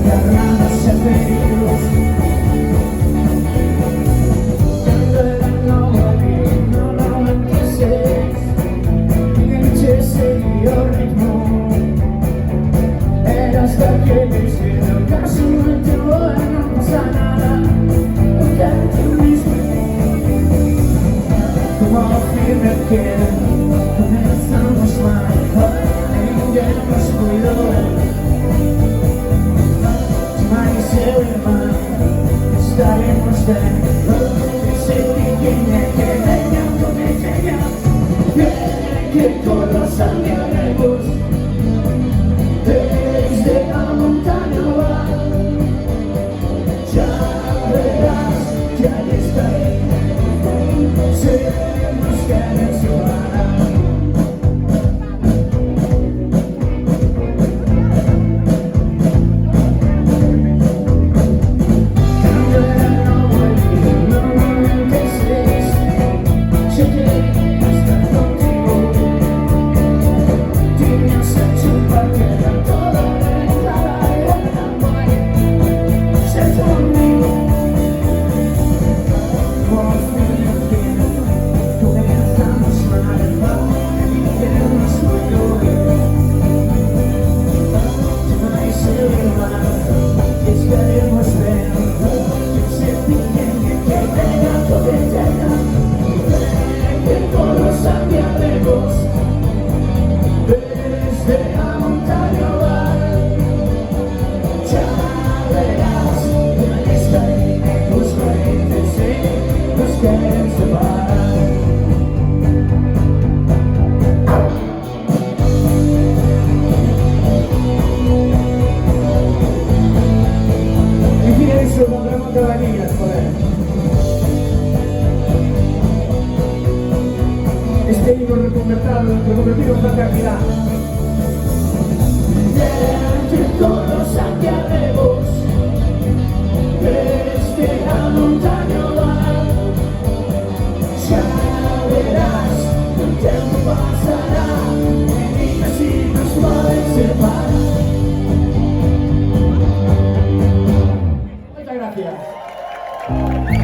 agarrándose a peligros. Cuando era no 96, mi noche seguía el ritmo. Era hasta que me hicieron caso, no entró, no pasa nada, quédate mismo. Como firme queda, comenzamos mal, ninguém nos cuidou. Mas eu e irmã estaremos bem. Eu sei que quem é que venha, também venha. Que todos andaremos desde a montanha lá. Já verás que ali estarei. Seremos que abençoar. Este himno reconvertido en fraternidad. Que todos saquearemos desde la montaña va. Ya verás, el tiempo pasará y así nos va a separar. Muchas gracias.